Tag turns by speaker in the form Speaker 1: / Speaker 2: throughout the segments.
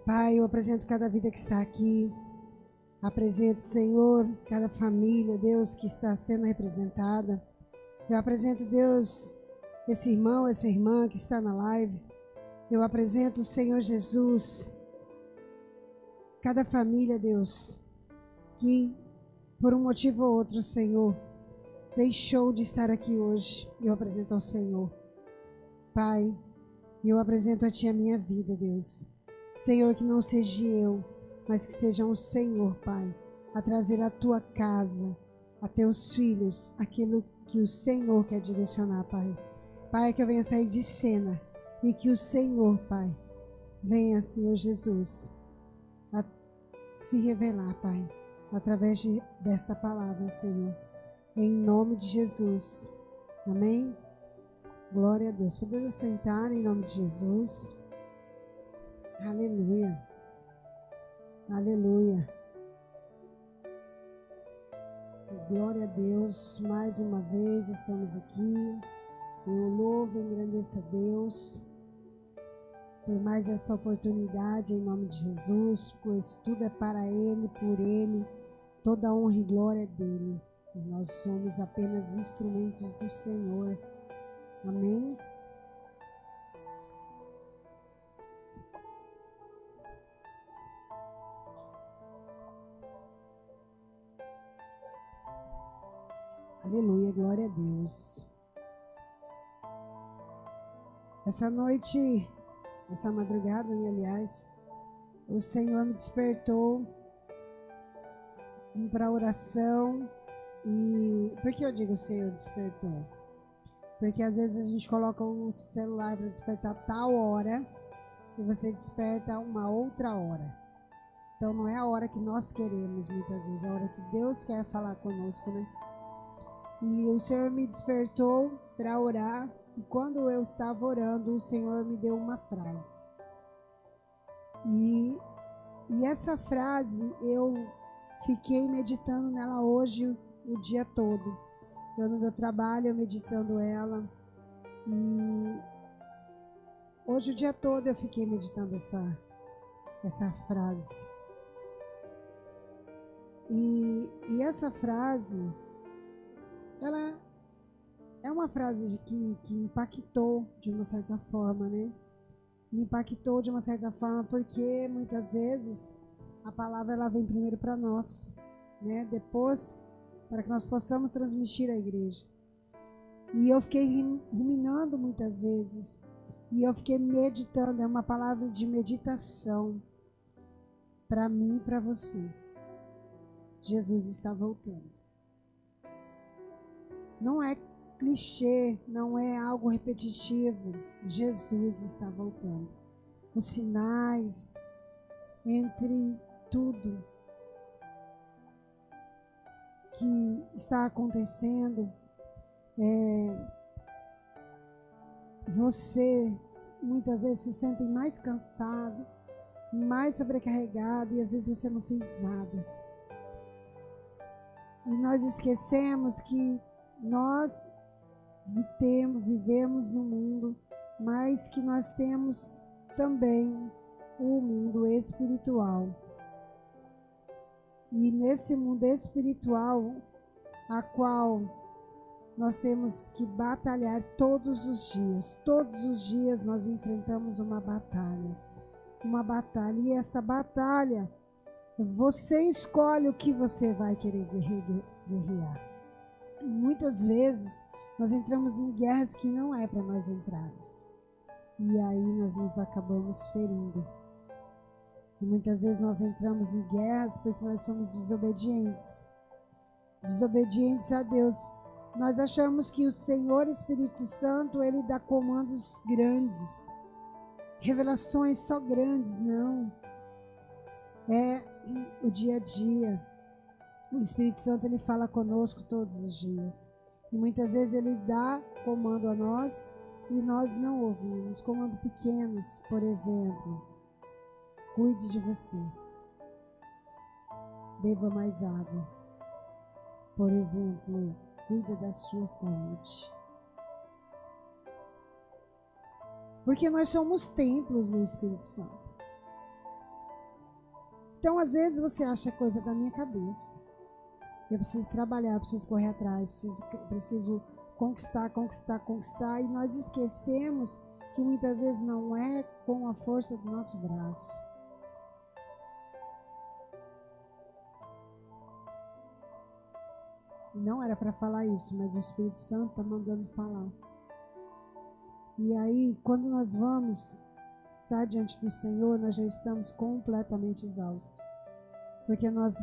Speaker 1: Pai, eu apresento cada vida que está aqui. Apresento, Senhor, cada família, Deus, que está sendo representada. Eu apresento, Deus, esse irmão, essa irmã que está na live. Eu apresento, Senhor Jesus, cada família, Deus, que por um motivo ou outro, Senhor, deixou de estar aqui hoje. Eu apresento ao Senhor. Pai, eu apresento a Ti a minha vida, Deus. Senhor, que não seja eu, mas que seja o Senhor, Pai, a trazer à Tua casa, a Teus filhos, aquilo que o Senhor quer direcionar, Pai. Pai, que eu venha sair de cena e que o Senhor, Pai, venha, Senhor Jesus, a se revelar, Pai, através desta palavra, Senhor. Em nome de Jesus. Amém? Glória a Deus. Podemos sentar em nome de Jesus. Aleluia. Aleluia. Glória a Deus. Mais uma vez estamos aqui. Eu louvo e engrandeço a Deus por mais esta oportunidade em nome de Jesus, pois tudo é para Ele, por Ele, toda a honra e glória é dele. E nós somos apenas instrumentos do Senhor. Amém? Aleluia, glória a Deus. Essa noite, essa madrugada, né, aliás, o Senhor me despertou para oração. E por que eu digo o Senhor despertou? Porque às vezes a gente coloca o celular para despertar tal hora e você desperta uma outra hora. Então não é a hora que nós queremos muitas vezes, é a hora que Deus quer falar conosco, né? E o Senhor me despertou para orar, e quando eu estava orando, o Senhor me deu uma frase. E essa frase eu fiquei meditando nela hoje o dia todo. Eu no meu trabalho, eu meditando ela. E hoje o dia todo eu fiquei meditando essa frase. E essa frase, ela é uma frase que impactou de uma certa forma, né? Me impactou de uma certa forma porque muitas vezes a palavra ela vem primeiro para nós, né? Depois, para que nós possamos transmitir à igreja. E eu fiquei ruminando muitas vezes. E eu fiquei meditando. É uma palavra de meditação para mim e para você. Jesus está voltando. Não é clichê, não é algo repetitivo. Jesus está voltando. Os sinais entre tudo que está acontecendo, você muitas vezes se sente mais cansado, mais sobrecarregado e às vezes você não fez nada. E nós esquecemos que nós vivemos no mundo, mas que nós temos também o mundo espiritual. E nesse mundo espiritual, a qual nós temos que batalhar todos os dias nós enfrentamos uma batalha. E essa batalha, você escolhe o que você vai querer guerrear. E muitas vezes nós entramos em guerras que não é para nós entrarmos. E aí nós nos acabamos ferindo. E muitas vezes nós entramos em guerras porque nós somos desobedientes. Desobedientes a Deus. Nós achamos que o Senhor Espírito Santo, Ele dá comandos grandes. Revelações só grandes, não. É o dia a dia. O Espírito Santo, Ele fala conosco todos os dias. E muitas vezes Ele dá comando a nós e nós não ouvimos. Comandos pequenos, por exemplo. Cuide de você. Beba mais água. Por exemplo, cuida da sua saúde. Porque nós somos templos do Espírito Santo. Então, às vezes, você acha coisa da minha cabeça. Eu preciso trabalhar, eu preciso correr atrás, preciso conquistar. E nós esquecemos que muitas vezes não é com a força do nosso braço. Não era para falar isso, mas o Espírito Santo está mandando falar. E aí, quando nós vamos estar diante do Senhor, nós já estamos completamente exaustos. Porque nós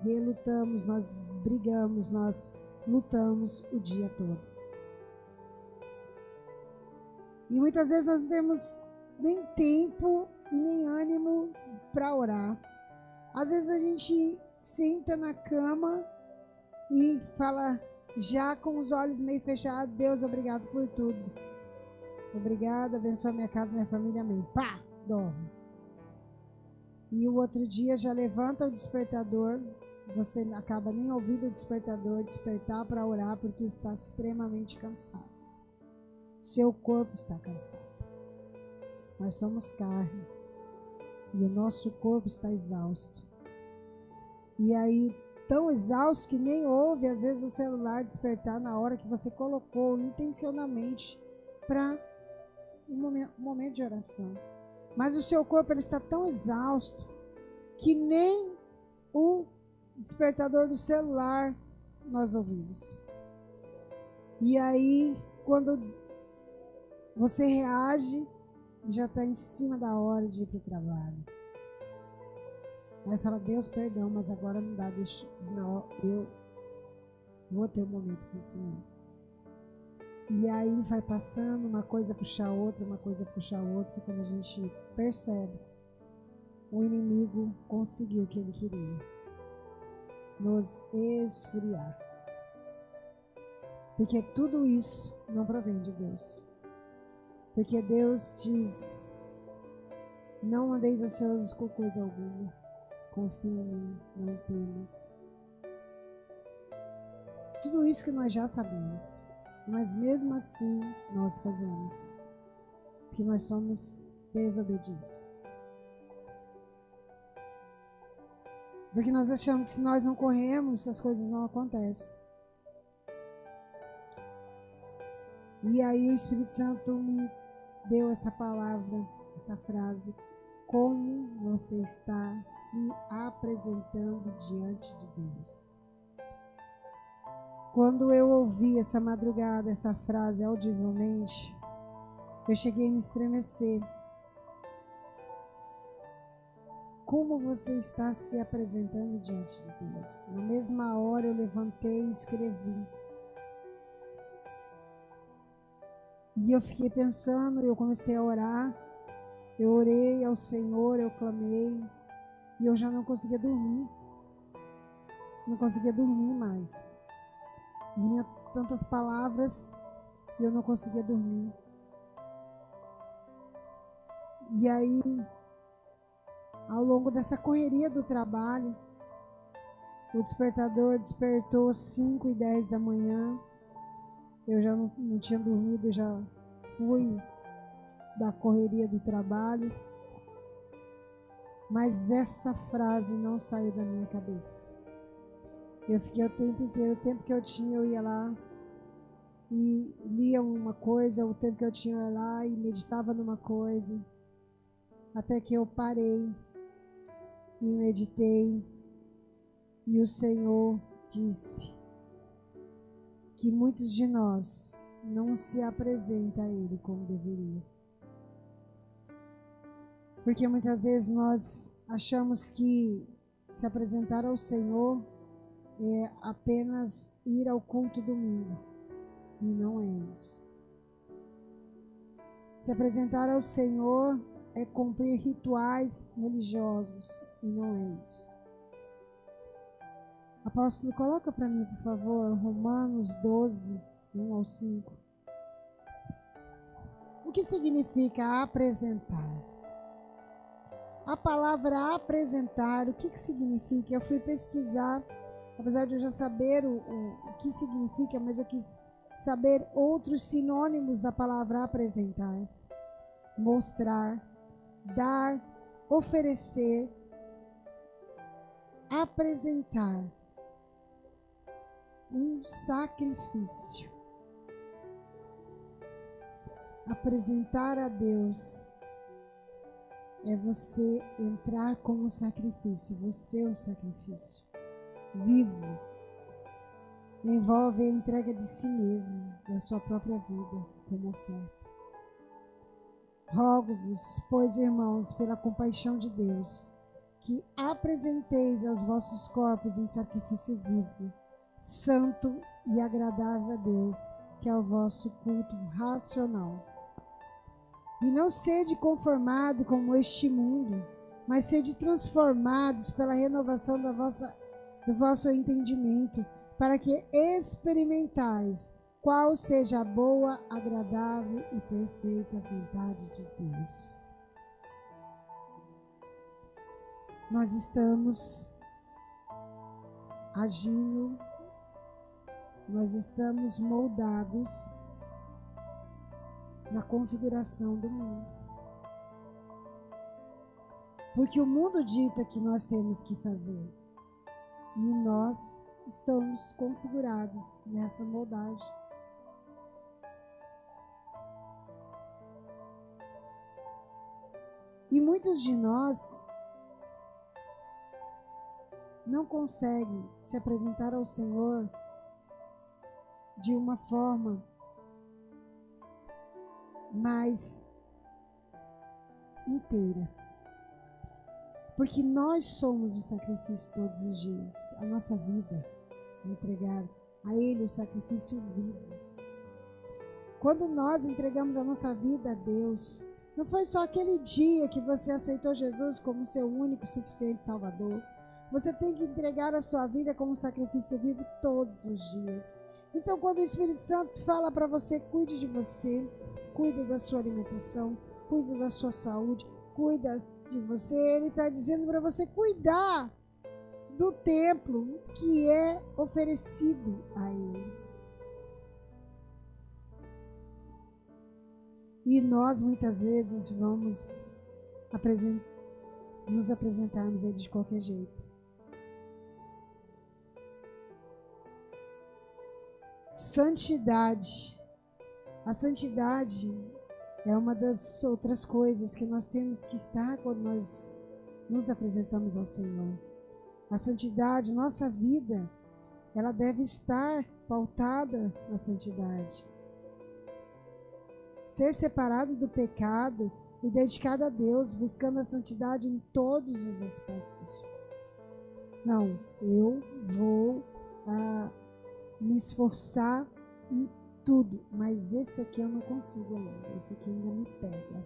Speaker 1: relutamos, nós brigamos, nós lutamos o dia todo. E muitas vezes nós não temos nem tempo e nem ânimo para orar. Às vezes a gente senta na cama e fala, já com os olhos meio fechados, Deus, obrigado por tudo. Obrigado, abençoa minha casa, minha família, amém. Pá, dorme. E o outro dia já levanta o despertador, você acaba nem ouvindo o despertador despertar para orar porque está extremamente cansado. Seu corpo está cansado. Nós somos carne e o nosso corpo está exausto. E aí, tão exausto que nem ouve, às vezes, o celular despertar na hora que você colocou intencionalmente para um momento de oração. Mas o seu corpo ele está tão exausto que nem o despertador do celular nós ouvimos. E aí, quando você reage, já está em cima da hora de ir para o trabalho. Aí você fala, Deus, perdão, mas agora não dá, não, eu vou ter um momento com o Senhor. E aí vai passando, uma coisa puxar outra, e quando a gente percebe, o inimigo conseguiu o que ele queria. Nos esfriar. Porque tudo isso não provém de Deus. Porque Deus diz, não andeis ansiosos com coisa alguma. Confia em mim, não temas. Tudo isso que nós já sabemos. Mas mesmo assim nós fazemos. Porque nós somos desobedientes. Porque nós achamos que se nós não corremos, as coisas não acontecem. E aí o Espírito Santo me deu essa palavra, essa frase. Como você está se apresentando diante de Deus? Quando eu ouvi essa madrugada, essa frase audivelmente, eu cheguei a me estremecer. Como você está se apresentando diante de Deus? Na mesma hora eu levantei e escrevi. E eu fiquei pensando, eu comecei a orar. Eu orei ao Senhor, eu clamei. E eu já não conseguia dormir. Não conseguia dormir mais. Vinha tantas palavras e eu não conseguia dormir. E aí, ao longo dessa correria do trabalho, o despertador despertou 5:10 da manhã. Eu já não tinha dormido, já fui da correria do trabalho. Mas essa frase não saiu da minha cabeça. Eu fiquei o tempo inteiro, o tempo que eu tinha, eu ia lá e lia uma coisa, o tempo que eu tinha, eu ia lá e meditava numa coisa. Até que eu parei e meditei. E o Senhor disse que muitos de nós não se apresentam a Ele como deveria. Porque muitas vezes nós achamos que se apresentar ao Senhor é apenas ir ao culto domingo. E não é isso. Se apresentar ao Senhor é cumprir rituais religiosos. E não é isso. Apóstolo, coloca para mim, por favor, Romanos 12, 1 ao 5. O que significa apresentar-se? A palavra apresentar, o que significa? Eu fui pesquisar, apesar de eu já saber o que significa, mas eu quis saber outros sinônimos da palavra apresentar-se. Mostrar, dar, oferecer, apresentar um sacrifício. Apresentar a Deus é você entrar como sacrifício, você é o sacrifício vivo. Envolve a entrega de si mesmo, da sua própria vida, como oferta. Rogo-vos, pois, irmãos, pela compaixão de Deus, que apresenteis aos vossos corpos em sacrifício vivo, santo e agradável a Deus, que é o vosso culto racional. E não sede conformado como este mundo, mas sede transformados pela renovação do vosso entendimento, para que experimentais qual seja a boa, agradável e perfeita vontade de Deus. Nós estamos agindo, nós estamos moldados na configuração do mundo. Porque o mundo dita que nós temos que fazer. E nós estamos configurados nessa moldagem. E muitos de nós não conseguem se apresentar ao Senhor de uma forma mais inteira. Porque nós somos o sacrifício todos os dias. A nossa vida, entregar a Ele o sacrifício vivo. Quando nós entregamos a nossa vida a Deus, não foi só aquele dia que você aceitou Jesus como seu único, suficiente Salvador. Você tem que entregar a sua vida como sacrifício vivo todos os dias. Então, quando o Espírito Santo fala para você, cuide de você, cuida da sua alimentação, cuida da sua saúde, cuida de você, Ele está dizendo para você cuidar do templo que é oferecido a Ele. E nós muitas vezes vamos nos apresentarmos a Ele de qualquer jeito. Santidade. A santidade é uma das outras coisas que nós temos que estar quando nós nos apresentamos ao Senhor. A santidade, nossa vida, ela deve estar pautada na santidade. Ser separado do pecado e dedicado a Deus, buscando a santidade em todos os aspectos. Não, eu vou me esforçar em tudo, mas esse aqui eu não consigo ainda, esse aqui ainda me pega.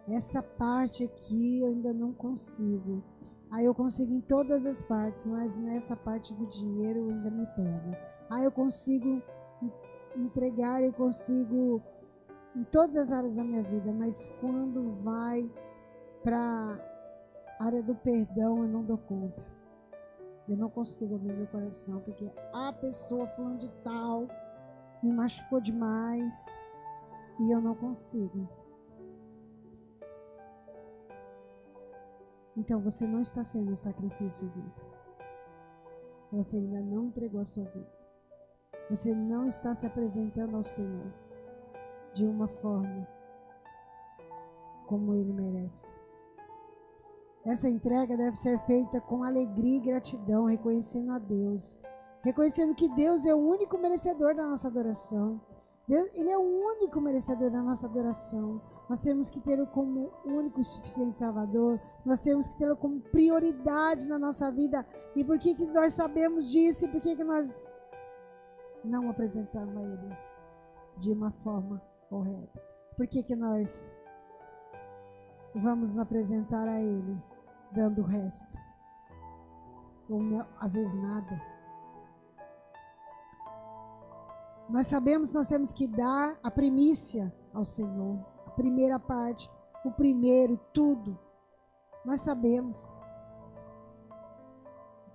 Speaker 1: Essa parte aqui eu ainda não consigo. Aí eu consigo em todas as partes, mas nessa parte do dinheiro eu ainda me pega. Aí eu consigo entregar, eu consigo em todas as áreas da minha vida, mas quando vai para a área do perdão eu não dou conta. Eu não consigo abrir meu coração, porque a pessoa falando de tal me machucou demais e eu não consigo. Então você não está sendo um sacrifício vivo. Você ainda não entregou a sua vida. Você não está se apresentando ao Senhor de uma forma como Ele merece. Essa entrega deve ser feita com alegria e gratidão, reconhecendo a Deus. Reconhecendo que Deus é o único merecedor da nossa adoração. Ele é o único merecedor da nossa adoração. Nós temos que tê-lo como único e suficiente Salvador. Nós temos que tê-lo como prioridade na nossa vida. E por que nós sabemos disso? E por que nós não apresentamos a Ele de uma forma correta? Por que nós vamos nos apresentar a Ele dando o resto? Ou às vezes nada. Nós sabemos que nós temos que dar a primícia ao Senhor. A primeira parte, o primeiro, tudo. Nós sabemos.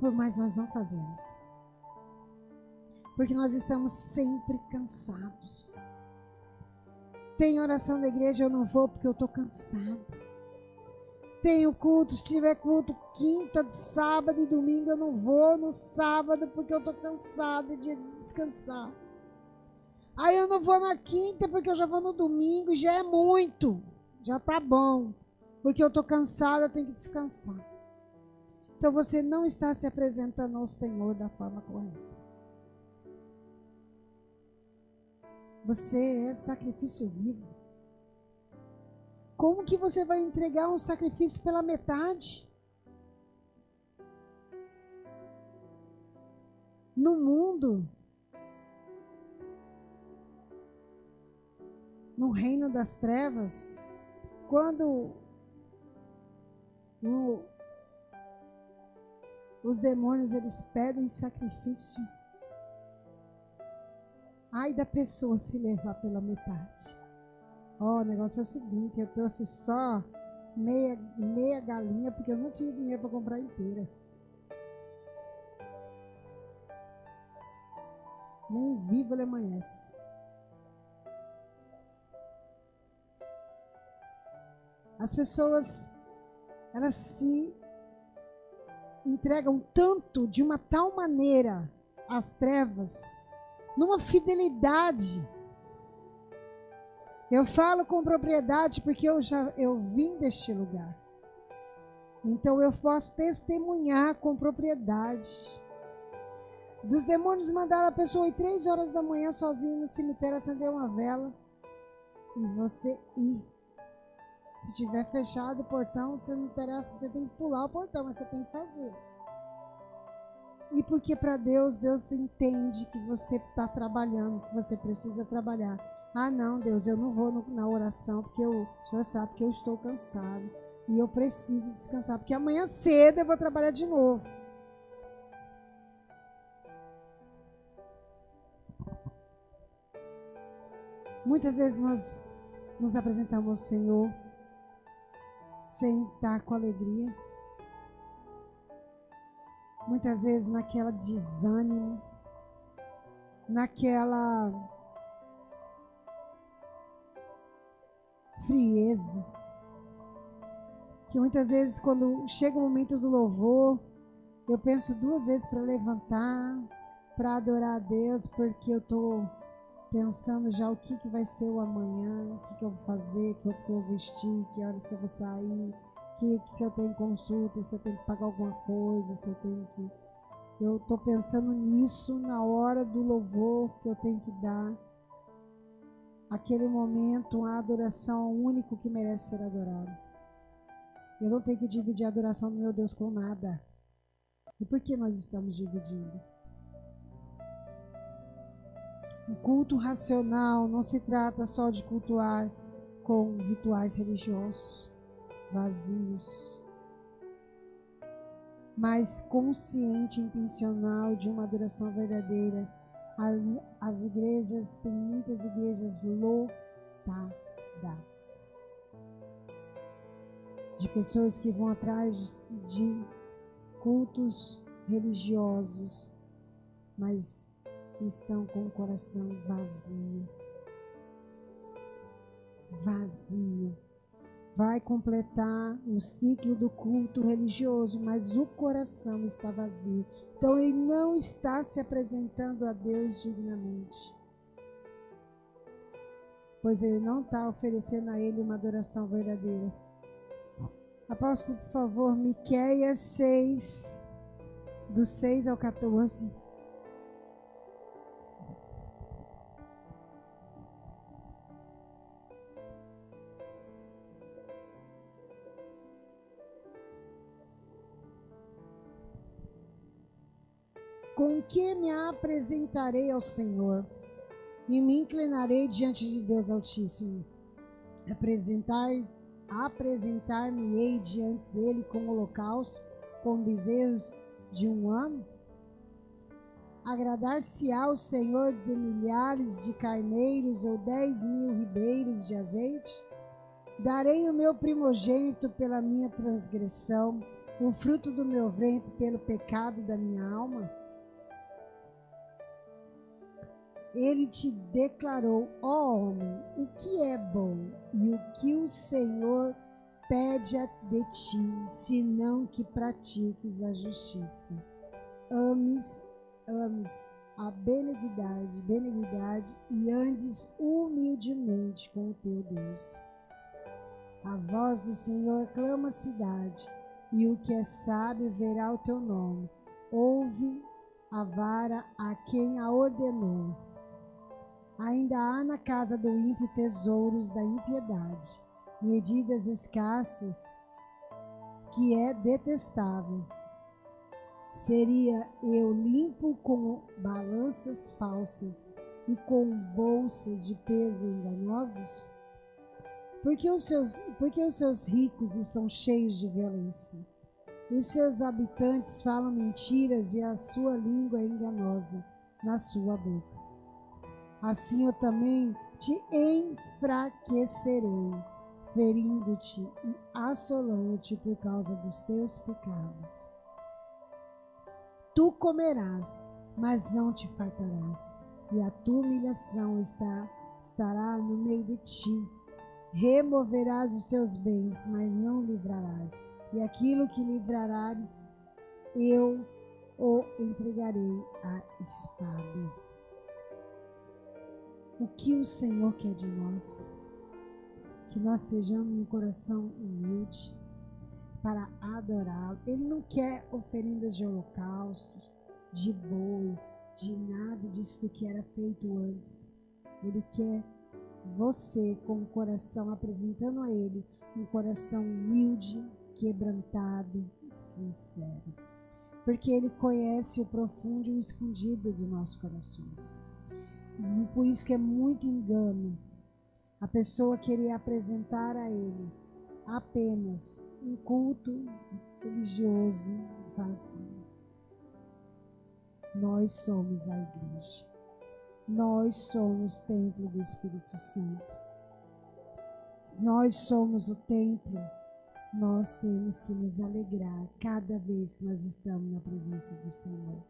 Speaker 1: Mas nós não fazemos. Porque nós estamos sempre cansados. Tem oração da igreja, eu não vou porque eu estou cansado. tenho culto, se tiver culto quinta, sábado e domingo, eu não vou no sábado porque eu estou cansada de descansar. Aí eu não vou na quinta porque eu já vou no domingo, já é muito, já tá bom, porque eu estou cansada, eu tenho que descansar. Então você não está se apresentando ao Senhor da forma correta. Você é sacrifício vivo. Como que você vai entregar um sacrifício pela metade? No mundo, no reino das trevas, quando os demônios eles pedem sacrifício, ai da pessoa se levar pela metade. O negócio é o seguinte, eu trouxe só meia galinha porque eu não tinha dinheiro para comprar inteira. Nem vivo ele amanhece. As pessoas, elas se entregam tanto, de uma tal maneira, às trevas, numa fidelidade. Eu falo com propriedade porque eu vim deste lugar. Então eu posso testemunhar com propriedade. Dos demônios mandaram a pessoa ir 3 horas da manhã sozinha no cemitério acender uma vela e você ir. Se tiver fechado o portão, você não interessa, você tem que pular o portão, mas você tem que fazer. E porque para Deus, Deus entende que você está trabalhando, que você precisa trabalhar. Ah, não, Deus, eu não vou na oração, porque o Senhor sabe que eu estou cansado. E eu preciso descansar, porque amanhã cedo eu vou trabalhar de novo. Muitas vezes nós nos apresentamos ao Senhor sem estar com alegria. Muitas vezes naquela desânimo, naquela frieza, que muitas vezes quando chega o momento do louvor, eu penso 2 vezes para levantar, para adorar a Deus, porque eu estou pensando já o que vai ser o amanhã, o que eu vou fazer, que eu vou vestir, que horas que eu vou sair, que se eu tenho consulta, se eu tenho que pagar alguma coisa, se eu tenho que... Eu estou pensando nisso na hora do louvor que eu tenho que dar. Aquele momento, a adoração ao único que merece ser adorado. Eu não tenho que dividir a adoração do meu Deus com nada. E por que nós estamos dividindo? O culto racional não se trata só de cultuar com rituais religiosos vazios, mas consciente e intencional de uma adoração verdadeira. As igrejas, tem muitas igrejas lotadas de pessoas que vão atrás de cultos religiosos, mas estão com o coração vazio. Vazio. Vai completar o ciclo do culto religioso, mas o coração está vazio. Então ele não está se apresentando a Deus dignamente, pois ele não está oferecendo a ele uma adoração verdadeira. Apóstolo, por favor, Miqueias 6, do 6 ao 14. Com que me apresentarei ao Senhor e me inclinarei diante de Deus Altíssimo? Apresentar-me-ei diante dele com holocausto, com bezerros de 1 ano? Agradar-se-á o Senhor de milhares de carneiros ou 10.000 ribeiros de azeite? Darei o meu primogênito pela minha transgressão, o fruto do meu ventre pelo pecado da minha alma? Ele te declarou, ó homem, o que é bom e o que o Senhor pede de ti, senão que pratiques a justiça. Ames a benignidade e andes humildemente com o teu Deus. A voz do Senhor clama a cidade, e o que é sábio verá o teu nome. Ouve a vara a quem a ordenou. Ainda há na casa do ímpio tesouros da impiedade, medidas escassas, que é detestável. Seria eu limpo com balanças falsas e com bolsas de peso enganosos? Porque os seus ricos estão cheios de violência, e os seus habitantes falam mentiras, e a sua língua é enganosa na sua boca. Assim eu também te enfraquecerei, ferindo-te e assolando-te por causa dos teus pecados. Tu comerás, mas não te fartarás, e a tua humilhação estará no meio de ti. Removerás os teus bens, mas não livrarás, e aquilo que livrarares, eu o entregarei à espada. O que o Senhor quer de nós? Que nós estejamos um coração humilde para adorá-lo. Ele não quer oferendas de holocaustos, de boi, de nada disso do que era feito antes. Ele quer você com o coração apresentando a Ele um coração humilde, quebrantado e sincero. Porque Ele conhece o profundo e o escondido de nossos corações. E por isso que é muito engano a pessoa querer apresentar a Ele apenas um culto religioso vazio. Nós somos a igreja. Nós somos o templo do Espírito Santo. Nós somos o templo. Nós temos que nos alegrar cada vez que nós estamos na presença do Senhor.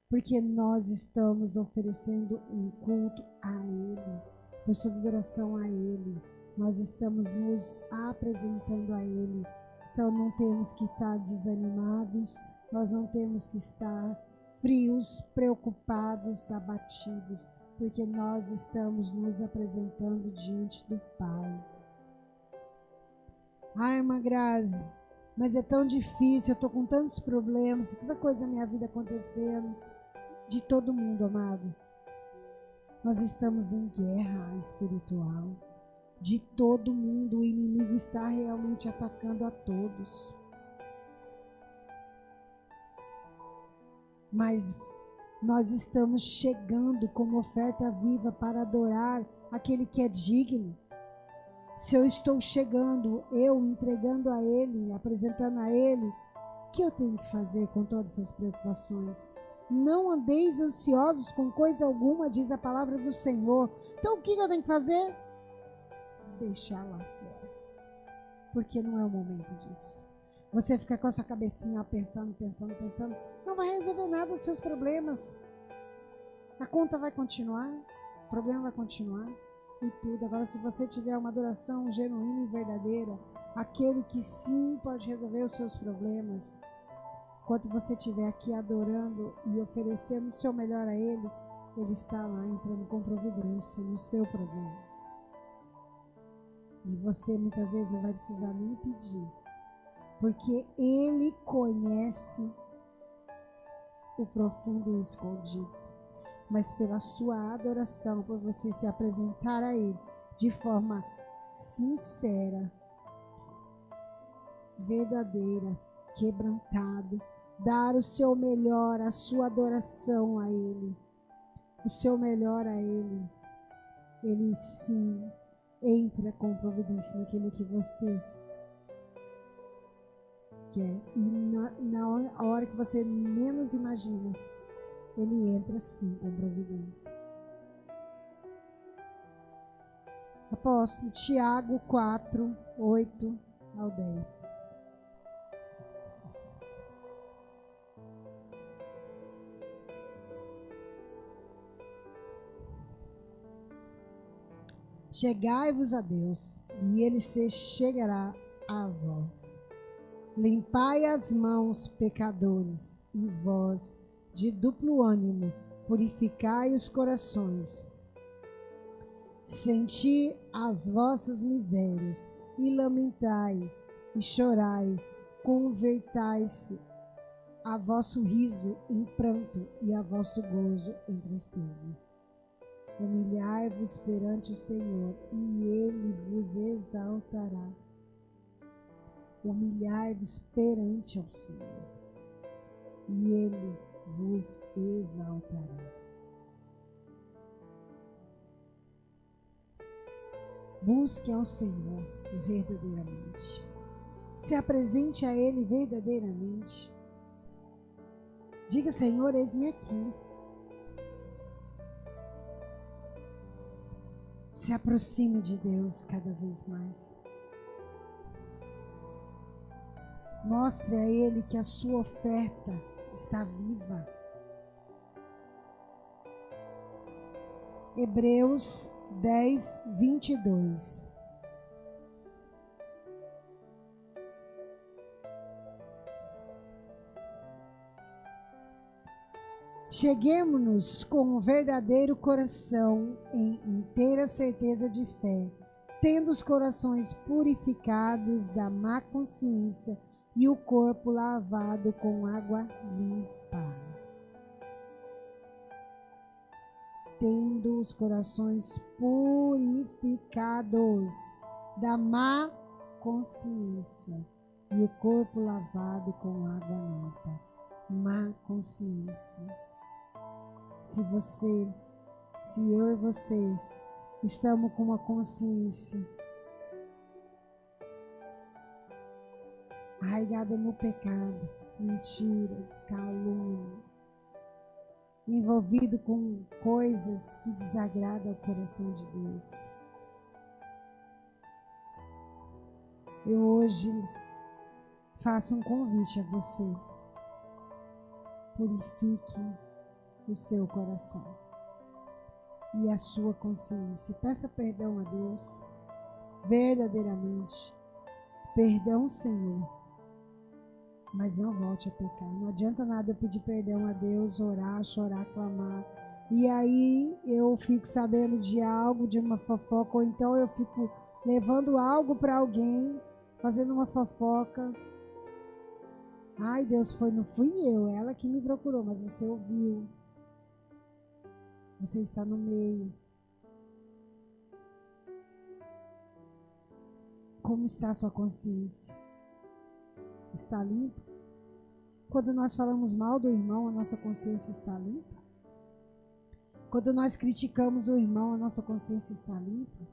Speaker 1: Porque nós estamos oferecendo um culto a Ele, nossa adoração a Ele. Nós estamos nos apresentando a Ele. Então não temos que estar desanimados, nós não temos que estar frios, preocupados, abatidos, porque nós estamos nos apresentando diante do Pai. Ai, irmã Grazi, mas é tão difícil, eu estou com tantos problemas, tanta coisa na minha vida acontecendo, de todo mundo, amado. Nós estamos em guerra espiritual. De todo mundo, o inimigo está realmente atacando a todos. Mas nós estamos chegando como oferta viva para adorar aquele que é digno. Se eu estou chegando, eu entregando a Ele, apresentando a Ele, o que eu tenho que fazer com todas essas preocupações? Não andeis ansiosos com coisa alguma, diz a palavra do Senhor. Então o que eu tenho que fazer? Deixar lá fora. Porque não é o momento disso. Você fica com a sua cabecinha pensando, não vai resolver nada dos seus problemas. A conta vai continuar, o problema vai continuar e tudo. Agora, se você tiver uma adoração genuína e verdadeira, aquele que sim pode resolver os seus problemas, enquanto você estiver aqui adorando e oferecendo o seu melhor a Ele, Ele está lá entrando com providência no seu problema. E você muitas vezes não vai precisar nem pedir, porque Ele conhece o profundo e o escondido. Mas pela sua adoração, por você se apresentar a Ele de forma sincera, verdadeira, quebrantado, dar o seu melhor, a sua adoração a Ele, o seu melhor a Ele, Ele sim entra com providência naquilo que você quer. E na hora que você menos imagina, Ele entra sim com providência. Apóstolo Tiago 4, 8 ao 10. Chegai-vos a Deus, e Ele se chegará a vós. Limpai as mãos, pecadores, e vós, de duplo ânimo, purificai os corações. Senti as vossas misérias, e lamentai, e chorai, convertai-se a vosso riso em pranto, e a vosso gozo em tristeza. Humilhai-vos perante o Senhor, e Ele vos exaltará. Humilhai-vos perante o Senhor, e Ele vos exaltará. Busque ao Senhor verdadeiramente. Se apresente a Ele verdadeiramente. Diga, Senhor, eis-me aqui. Se aproxime de Deus cada vez mais. Mostre a Ele que a sua oferta está viva. Hebreus 10, 22. Cheguemo-nos com um verdadeiro coração em inteira certeza de fé, tendo os corações purificados da má consciência e o corpo lavado com água limpa. Tendo os corações purificados da má consciência e o corpo lavado com água limpa. Má consciência. Se eu e você estamos com uma consciência arraigada no pecado, mentiras, calúnia, envolvido com coisas que desagradam ao coração de Deus. Eu hoje faço um convite a você. Purifique o seu coração e a sua consciência. Peça perdão a Deus verdadeiramente. Perdão, Senhor. Mas não volte a pecar. Não adianta nada eu pedir perdão a Deus, orar, chorar, clamar. E aí eu fico sabendo de algo, de uma fofoca, ou então eu fico levando algo para alguém, fazendo uma fofoca. Ai, Deus, não fui eu, ela que me procurou, mas você ouviu. Você está no meio. Como está a sua consciência? Está limpa? Quando nós falamos mal do irmão, a nossa consciência está limpa? Quando nós criticamos o irmão, a nossa consciência está limpa?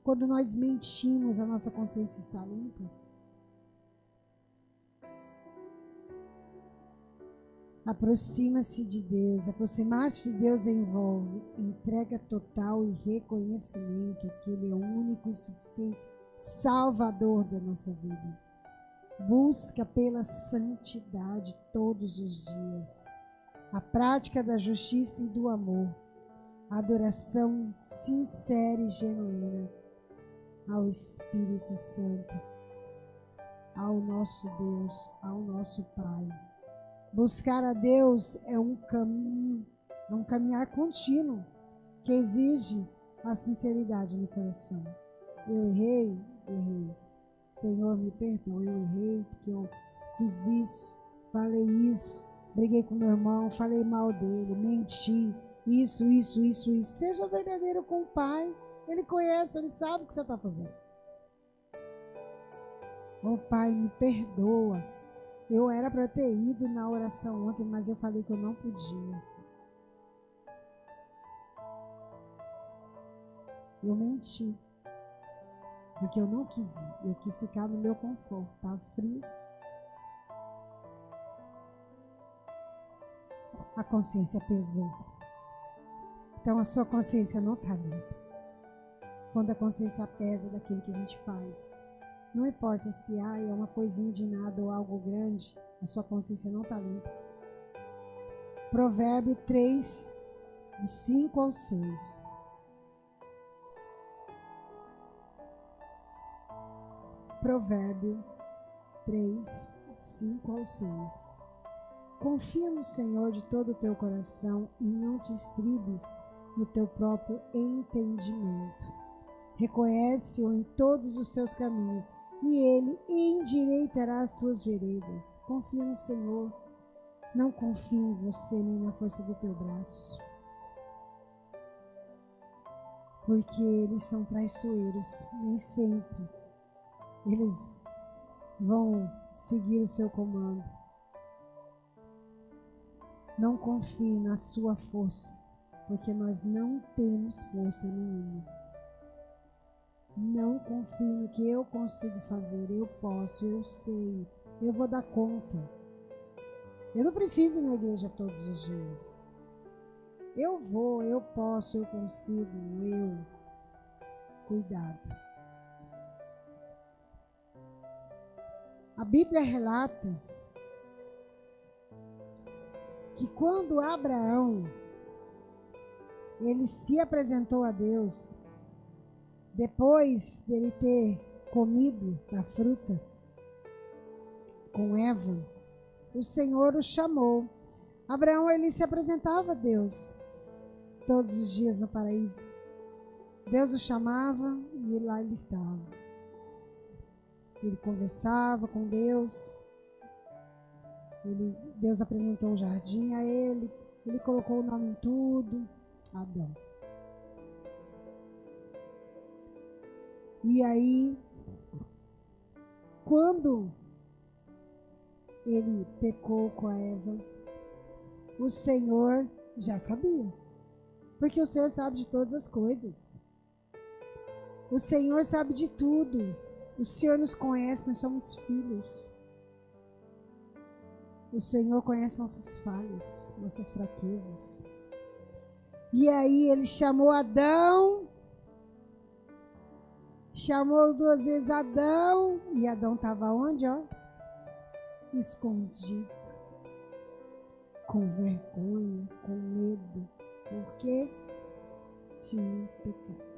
Speaker 1: Quando nós mentimos, a nossa consciência está limpa? Aproxima-se de Deus. Aproximar-se de Deus envolve entrega total e reconhecimento que Ele é o único e suficiente Salvador da nossa vida. Busca pela santidade todos os dias. A prática da justiça e do amor. A adoração sincera e genuína ao Espírito Santo, ao nosso Deus, ao nosso Pai. Buscar a Deus é um caminho, é um caminhar contínuo que exige a sinceridade no coração. Eu errei. Senhor, me perdoe, eu errei porque eu fiz isso, falei isso, briguei com meu irmão, falei mal dele, menti, isso. Seja verdadeiro com o Pai. Ele conhece, Ele sabe o que você está fazendo. Oh, Pai, me perdoa. Eu era para ter ido na oração ontem, mas eu falei que eu não podia. Eu menti. Porque eu não quis ir. Eu quis ficar no meu conforto. Estava frio. A consciência pesou. Então a sua consciência não está limpa. Quando a consciência pesa daquilo que a gente faz. Não importa se é uma coisinha de nada ou algo grande, a sua consciência não está limpa. Provérbio 3, de 5 ao 6. Provérbio 3, 5 ao 6. Confia no Senhor de todo o teu coração e não te estribes no teu próprio entendimento. Reconhece-o em todos os teus caminhos e ele endireitará as tuas veredas. Confia no Senhor. Não confie em você nem na força do teu braço. Porque eles são traiçoeiros. Nem sempre eles vão seguir o seu comando. Não confie na sua força, porque nós não temos força nenhuma. Não confie no que eu consigo fazer, eu posso, eu sei, eu vou dar conta. Eu não preciso ir na igreja todos os dias. Eu vou, eu posso, eu consigo, eu. Cuidado. A Bíblia relata que quando Abraão ele se apresentou a Deus, depois dele ter comido da fruta com Eva, o Senhor o chamou. Abraão ele se apresentava a Deus todos os dias no paraíso. Deus o chamava e lá ele estava. Ele conversava com Deus. Deus apresentou o jardim a ele. Ele colocou o nome em tudo. Adão. E aí, quando ele pecou com a Eva, o Senhor já sabia. Porque o Senhor sabe de todas as coisas. O Senhor sabe de tudo. O Senhor nos conhece, nós somos filhos. O Senhor conhece nossas falhas, nossas fraquezas. E aí ele chamou Adão, chamou 2 vezes Adão, e Adão estava onde, ó? Escondido, com vergonha, com medo, porque tinha pecado.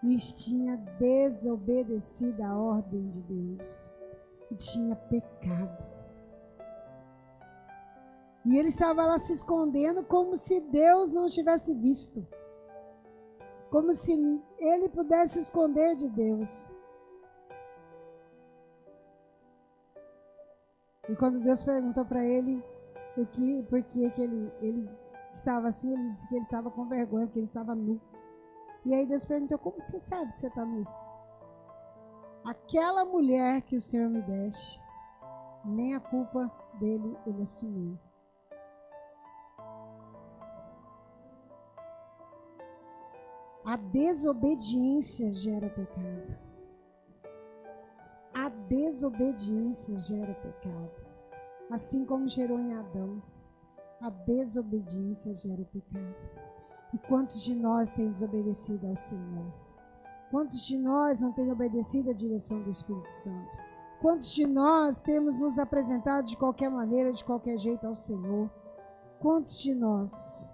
Speaker 1: E tinha desobedecido a ordem de Deus, e tinha pecado. E ele estava lá se escondendo como se Deus não tivesse visto. Como se ele pudesse esconder de Deus. E quando Deus perguntou para ele por que ele estava assim, ele disse que ele estava com vergonha, porque ele estava nu. E aí Deus perguntou, como você sabe que você está nu? Aquela mulher que o Senhor me deste, nem a culpa dele ele assumiu. A desobediência gera pecado. A desobediência gera pecado. Assim como gerou em Adão, a desobediência gera pecado. E quantos de nós têm desobedecido ao Senhor? Quantos de nós não têm obedecido à direção do Espírito Santo? Quantos de nós temos nos apresentado de qualquer maneira, de qualquer jeito ao Senhor? Quantos de nós?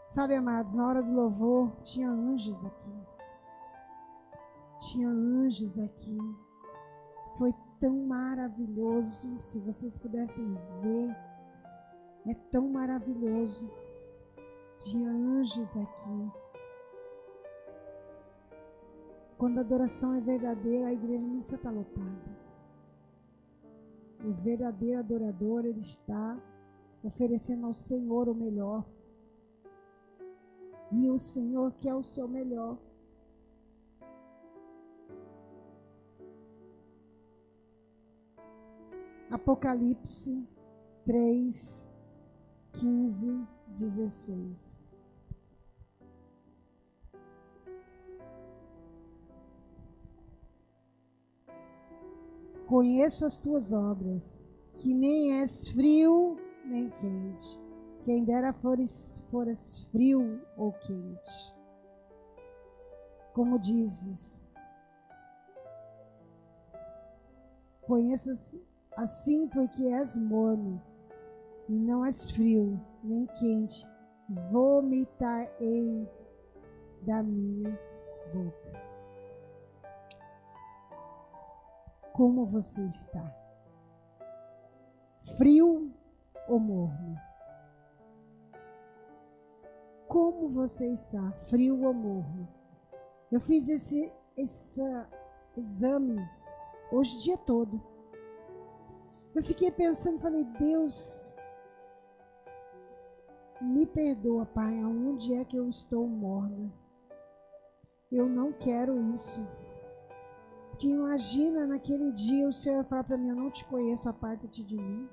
Speaker 1: Sabe, amados, na hora do louvor, tinha anjos aqui. Tinha anjos aqui. Foi tão maravilhoso. Se vocês pudessem ver, é tão maravilhoso. Tinha anjos aqui. Quando a adoração é verdadeira, a igreja não precisa estar lotada. O verdadeiro adorador, ele está oferecendo ao Senhor o melhor. E o Senhor quer o seu melhor. Apocalipse 3, 15, 16. Conheço as tuas obras, que nem és frio nem quente. Quem dera foras frio ou quente. Como dizes, conheço assim porque és morno, e não és frio nem quente. Vomitar-ei da minha boca. Como você está? Frio ou morno? Como você está? Frio ou morno? Eu fiz esse exame hoje o dia todo. Eu fiquei pensando, falei, Deus, me perdoa, Pai, aonde é que eu estou morna? Eu não quero isso. Porque imagina naquele dia o Senhor falar para mim, eu não te conheço, aparta-te de mim.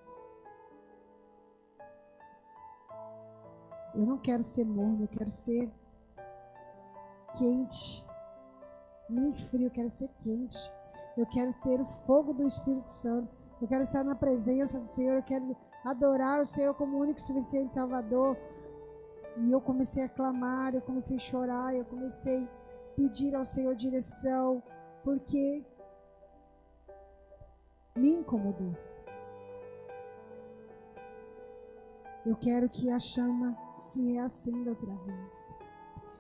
Speaker 1: Eu não quero ser morno, eu quero ser quente. Nem frio, eu quero ser quente. Eu quero ter o fogo do Espírito Santo. Eu quero estar na presença do Senhor. Eu quero adorar o Senhor como único e suficiente Salvador. E eu comecei a clamar, eu comecei a chorar, eu comecei a pedir ao Senhor direção, porque me incomodou. Eu quero que a chama se reacenda outra vez.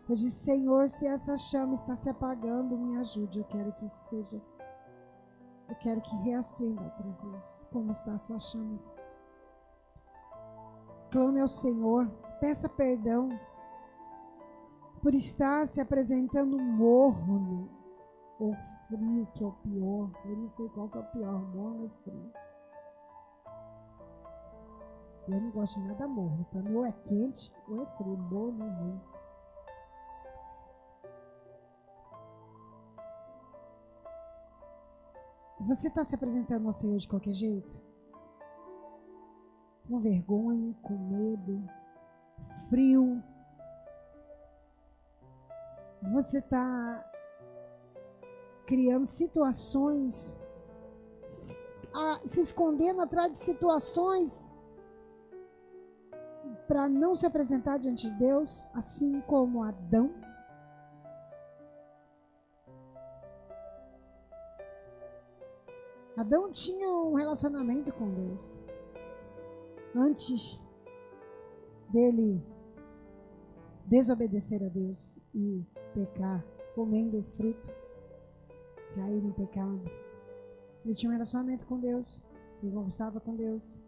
Speaker 1: Eu disse, Senhor, se essa chama está se apagando, me ajude. Eu quero que reacenda outra vez. Como está a sua chama? Clame ao Senhor, peça perdão por estar se apresentando morno ou frio, que é o pior. Eu não sei qual que é o pior, morno ou frio. Eu não gosto de nada morno. Para mim, ou é quente ou é frio. Morno é ruim. Você está se apresentando ao Senhor de qualquer jeito? Com vergonha, com medo, frio. Você está criando situações, se escondendo atrás de situações para não se apresentar diante de Deus, assim como Adão. Adão tinha um relacionamento com Deus. Antes dele desobedecer a Deus e pecar, comendo o fruto, cair no pecado. Ele tinha um relacionamento com Deus, ele conversava com Deus,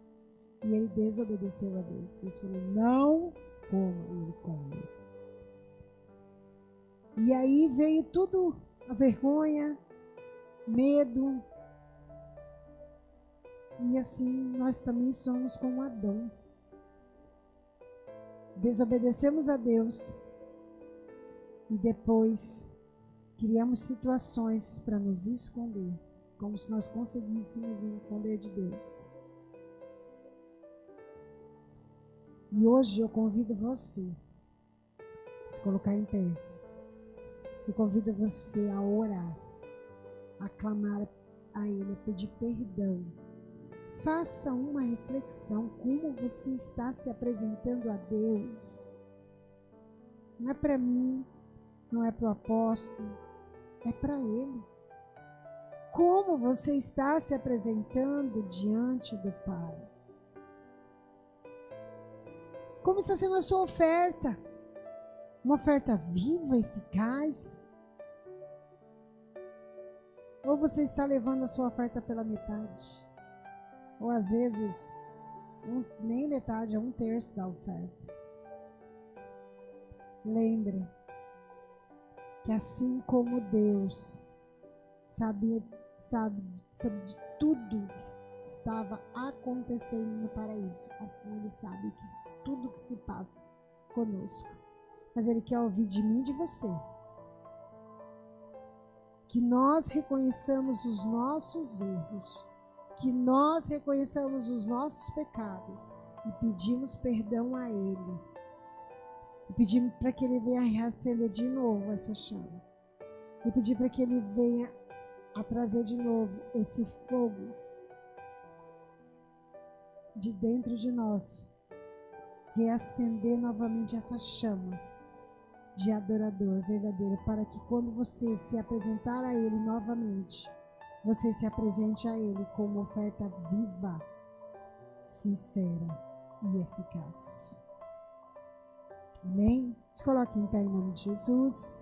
Speaker 1: e ele desobedeceu a Deus. Deus falou, não coma, ele come. E aí veio tudo, a vergonha, medo. E assim nós também somos como Adão. Desobedecemos a Deus e depois criamos situações para nos esconder, como se nós conseguíssemos nos esconder de Deus. E hoje eu convido você a se colocar em pé. Eu convido você a orar, a clamar a Ele, a pedir perdão. Faça uma reflexão, como você está se apresentando a Deus. Não é para mim, não é para o apóstolo, é para Ele. Como você está se apresentando diante do Pai? Como está sendo a sua oferta? Uma oferta viva, eficaz? Ou você está levando a sua oferta pela metade? Ou às vezes, nem metade, é 1/3 da oferta. Lembre que assim como Deus sabe de tudo que estava acontecendo no paraíso, assim Ele sabe que tudo que se passa conosco. Mas Ele quer ouvir de mim e de você. Que nós reconheçamos os nossos erros, que nós reconheçamos os nossos pecados e pedimos perdão a Ele. E pedimos para que Ele venha reacender de novo essa chama. E pedir para que Ele venha a trazer de novo esse fogo de dentro de nós. Reacender novamente essa chama de adorador verdadeiro, para que quando você se apresentar a Ele novamente, você se apresente a Ele com uma oferta viva, sincera e eficaz. Amém? Se coloque em pé em nome de Jesus.